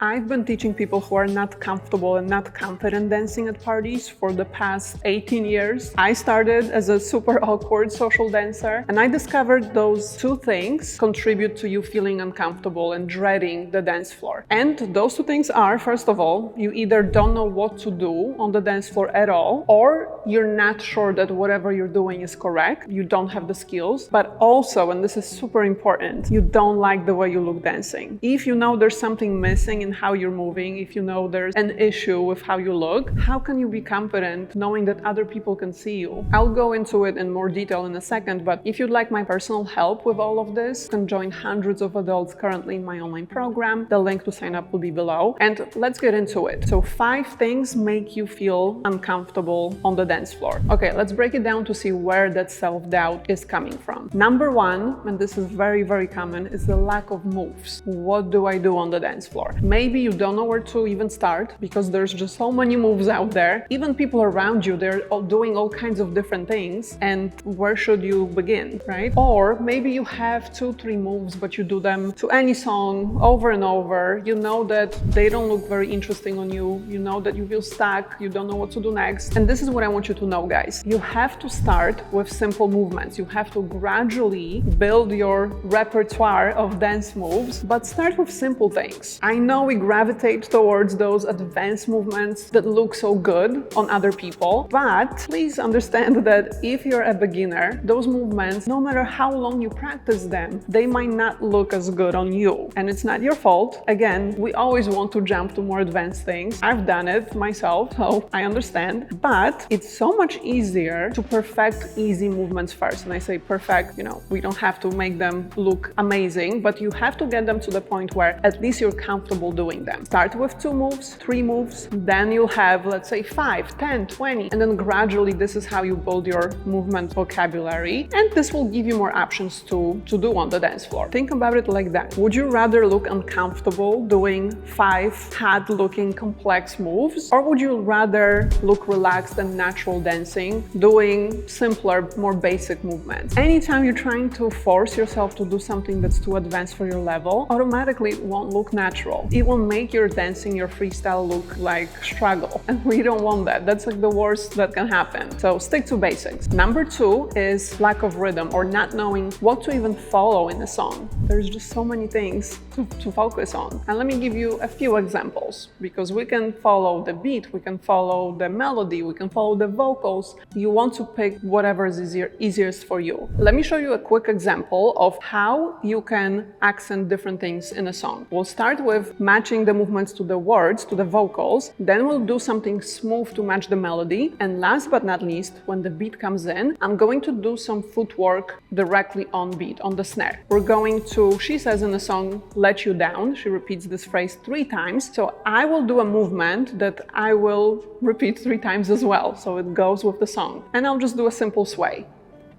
I've been teaching people who are not comfortable and not confident dancing at parties for the past 18 years. I started as a super awkward social dancer, and I discovered those two things contribute to you feeling uncomfortable and dreading the dance floor. And those two things are, first of all, you either don't know what to do on the dance floor at all, or you're not sure that whatever you're doing is correct. You don't have the skills, but also, and this is super important, you don't like the way you look dancing. If you know there's something missing in how you're moving, if you know there's an issue with how you look, how can you be confident knowing that other people can see you? I'll go into it in more detail in a second, but if you'd like my personal help with all of this, you can join hundreds of adults currently in my online program. The link to sign up will be below. And let's get into it. So 5 things make you feel uncomfortable on the dance floor. Okay, let's break it down to see where that self-doubt is coming from. Number 1, and this is very, very common, is the lack of moves. What do I do on the dance floor? Maybe you don't know where to even start because there's just so many moves out there. Even people around you, they're all doing all kinds of different things. And where should you begin, right? Or maybe you have 2-3 moves, but you do them to any song over and over. You know that they don't look very interesting on you. You know that you feel stuck. You don't know what to do next. And this is what I want you to know, guys. You have to start with simple movements. You have to gradually build your repertoire of dance moves, but start with simple things. I know we gravitate towards those advanced movements that look so good on other people, but please understand that if you're a beginner, those movements, no matter how long you practice them, they might not look as good on you. And it's not your fault. Again, we always want to jump to more advanced things. I've done it myself, so I understand. But it's so much easier to perfect easy movements first. And I say perfect, we don't have to make them look amazing, but you have to get them to the point where at least you're comfortable doing them. Start with 2 moves, 3 moves, then you'll have, let's say, 5, 10, 20, and then gradually this is how you build your movement vocabulary, and this will give you more options to do on the dance floor. Think about it like that. Would you rather look uncomfortable doing 5 hard-looking complex moves, or would you rather look relaxed and natural dancing, doing simpler, more basic movements? Anytime you're trying to force yourself to do something that's too advanced for your level, automatically it won't look natural. It will make your dancing, your freestyle look like struggle. And we don't want that. That's like the worst that can happen. So stick to basics. Number 2 is lack of rhythm or not knowing what to even follow in a song. There's just so many things to focus on. And let me give you a few examples, because we can follow the beat, we can follow the melody, we can follow the vocals. You want to pick whatever is easiest for you. Let me show you a quick example of how you can accent different things in a song. We'll start with matching the movements to the words, to the vocals, then we'll do something smooth to match the melody, and last but not least, when the beat comes in, I'm going to do some footwork directly on beat, on the snare. We're going to, she says in the song, "Let You Down." She repeats this phrase 3 times, so I will do a movement that I will repeat 3 times as well, so it goes with the song. And I'll just do a simple sway.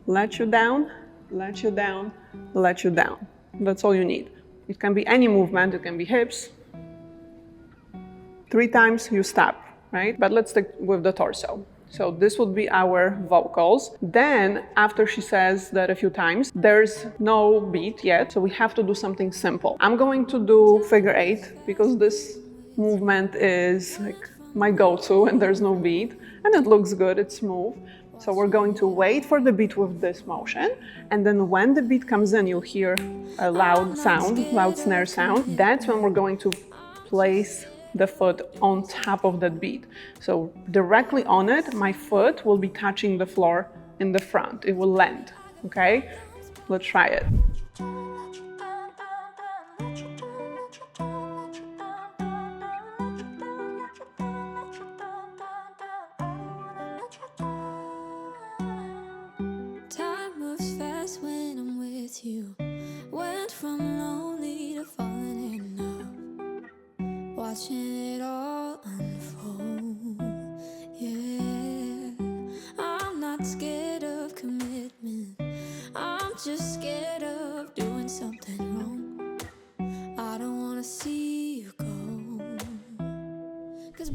Let you down, let you down, let you down. That's all you need. It can be any movement, it can be hips. 3 times, you stop, right? But let's stick with the torso. So this would be our vocals. Then, after she says that a few times, there's no beat yet, so we have to do something simple. I'm going to do figure 8 because this movement is like my go-to and there's no beat, and it looks good, it's smooth. So we're going to wait for the beat with this motion, and then when the beat comes in, you'll hear a loud sound, loud snare sound. That's when we're going to place the foot on top of that beat. So directly on it, my foot will be touching the floor in the front. It will land, okay? Let's try it. Time moves fast when I'm with you. Went from lonely to falling in love. Watching it all unfold, yeah. I'm not scared of commitment. I'm just scared of doing something wrong. I don't wanna see you go.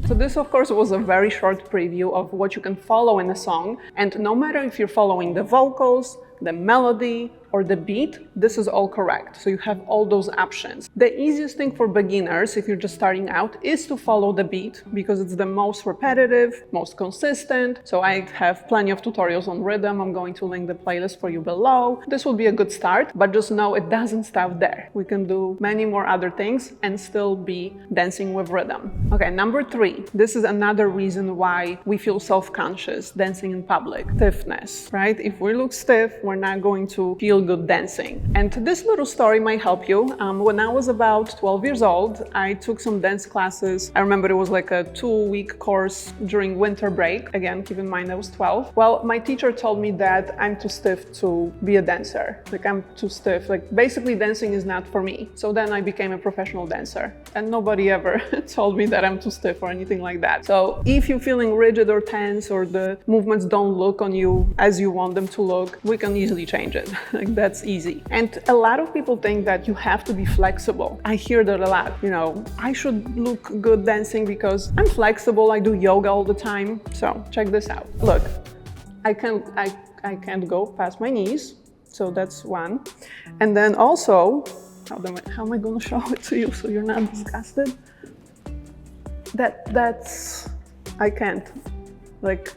So this, of course, was a very short preview of what you can follow in a song. And no matter if you're following the vocals, the melody, or the beat, this is all correct. So you have all those options. The easiest thing for beginners, if you're just starting out, is to follow the beat because it's the most repetitive, most consistent. So I have plenty of tutorials on rhythm. I'm going to link the playlist for you below. This will be a good start, but just know it doesn't stop there. We can do many more other things and still be dancing with rhythm. Okay, number 3. This is another reason why we feel self-conscious dancing in public. Stiffness, right? If we look stiff, we're not going to feel good dancing. And this little story might help you. When I was about 12 years old, I took some dance classes. I remember it was like a 2-week course during winter break. Again, keep in mind I was 12. Well, my teacher told me that I'm too stiff to be a dancer. Like I'm too stiff. Like basically dancing is not for me. So then I became a professional dancer and nobody ever told me that I'm too stiff or anything like that. So if you're feeling rigid or tense or the movements don't look on you as you want them to look, we can easily change it. Like that's easy. And a lot of people think that you have to be flexible. I hear that a lot. You know, I should look good dancing because I'm flexible. I do yoga all the time. So check this out. Look, I can't go past my knees. So that's one. And then also, how am I going to show it to you so you're not disgusted? That's, I can't. Like,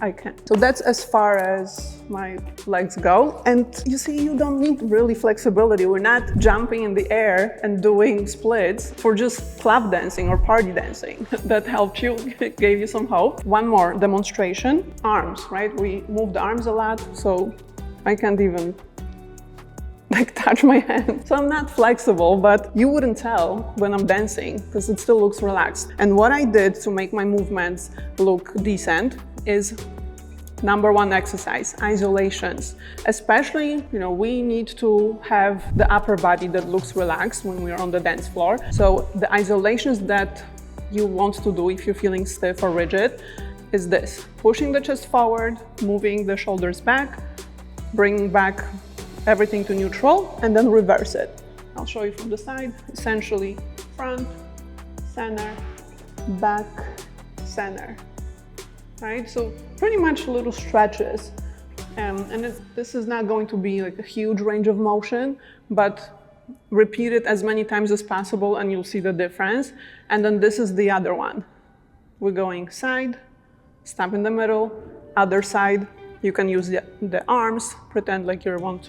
I can't. So that's as far as my legs go. And you see, you don't need really flexibility. We're not jumping in the air and doing splits for just club dancing or party dancing. That helped you, gave you some hope. One more demonstration. Arms, right? We move the arms a lot, so I can't even like touch my hand. So I'm not flexible, but you wouldn't tell when I'm dancing because it still looks relaxed. And what I did to make my movements look decent is number 1 exercise, isolations. Especially, you know, we need to have the upper body that looks relaxed when we're on the dance floor. So the isolations that you want to do if you're feeling stiff or rigid is this: pushing the chest forward, moving the shoulders back, bringing back everything to neutral, and then reverse it. I'll show you from the side. Essentially, front, center, back, center. Right? So pretty much little stretches. This is not going to be like a huge range of motion, but repeat it as many times as possible and you'll see the difference. And then this is the other one. We're going side, stop in the middle, other side. You can use the arms, pretend like you want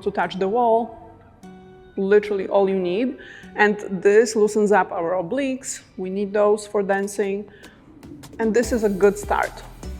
to touch the wall. Literally all you need. And this loosens up our obliques. We need those for dancing. And this is a good start.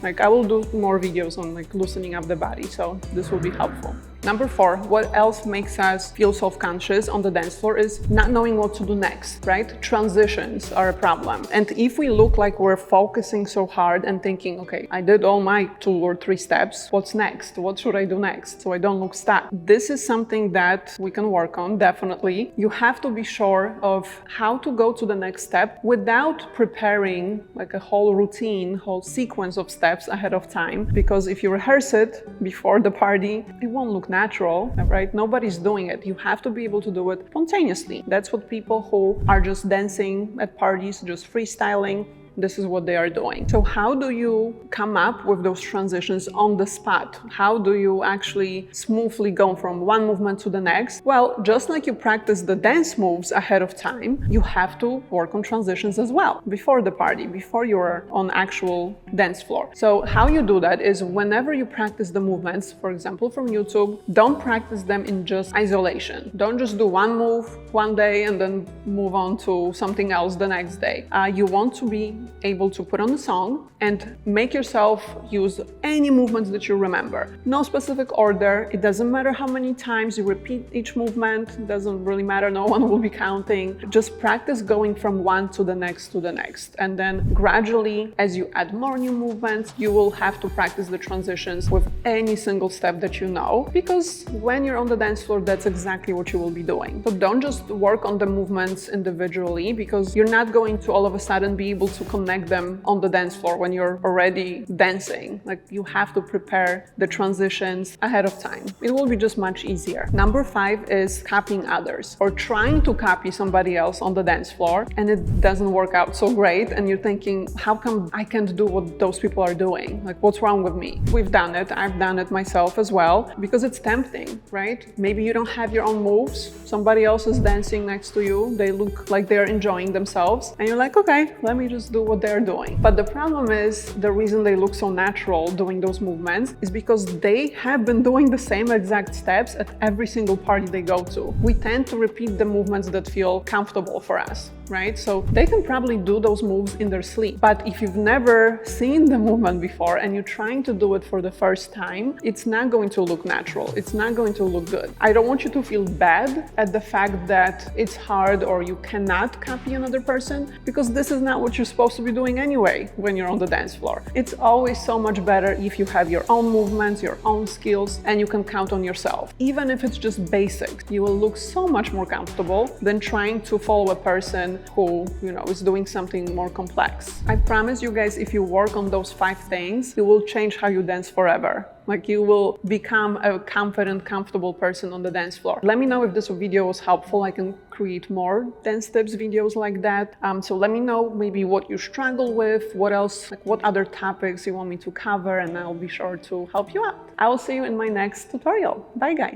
Like I will do more videos on like loosening up the body, so this will be helpful. Number 4, what else makes us feel self-conscious on the dance floor is not knowing what to do next, right? Transitions are a problem. And if we look like we're focusing so hard and thinking, okay, I did all my 2 or 3 steps, what's next? What should I do next? So I don't look stuck. This is something that we can work on, definitely. You have to be sure of how to go to the next step without preparing like a whole routine, whole sequence of steps ahead of time. Because if you rehearse it before the party, it won't look natural, right? Nobody's doing it. You have to be able to do it spontaneously. That's what people who are just dancing at parties, just freestyling, this is what they are doing. So how do you come up with those transitions on the spot? How do you actually smoothly go from one movement to the next? Well, just like you practice the dance moves ahead of time, you have to work on transitions as well before the party, before you're on actual dance floor. So how you do that is whenever you practice the movements, for example, from YouTube, don't practice them in just isolation. Don't just do one move one day and then move on to something else the next day. You want to be able to put on a song and make yourself use any movements that you remember. No specific order. It doesn't matter how many times you repeat each movement. It doesn't really matter. No one will be counting. Just practice going from one to the next to the next. And then gradually, as you add more new movements, you will have to practice the transitions with any single step that you know, because when you're on the dance floor, that's exactly what you will be doing. So don't just work on the movements individually, because you're not going to all of a sudden be able to connect them on the dance floor when you're already dancing. Like, you have to prepare the transitions ahead of time. It will be just much easier. Number 5 is copying others, or trying to copy somebody else on the dance floor, and it doesn't work out so great, and you're thinking, how come I can't do what those people are doing? Like, what's wrong with me? We've done it. I've done it myself as well, because it's tempting, right? Maybe you don't have your own moves. Somebody else is dancing next to you. They look like they're enjoying themselves, and you're like, okay, let me just do what they're doing. But the problem is, the reason they look so natural doing those movements is because they have been doing the same exact steps at every single party they go to. We tend to repeat the movements that feel comfortable for us, right? So they can probably do those moves in their sleep. But if you've never seen the movement before and you're trying to do it for the first time, it's not going to look natural. It's not going to look good. I don't want you to feel bad at the fact that it's hard or you cannot copy another person, because this is not what you're supposed to be doing anyway when you're on the dance floor. It's always so much better if you have your own movements, your own skills, and you can count on yourself. Even if it's just basic, you will look so much more comfortable than trying to follow a person who, is doing something more complex. I promise you guys, if you work on those 5 things, you will change how you dance forever. Like, you will become a confident, comfortable person on the dance floor. Let me know if this video was helpful. I can create more dance tips videos like that. So let me know maybe what you struggle with, what else, like what other topics you want me to cover, and I'll be sure to help you out. I will see you in my next tutorial. Bye guys.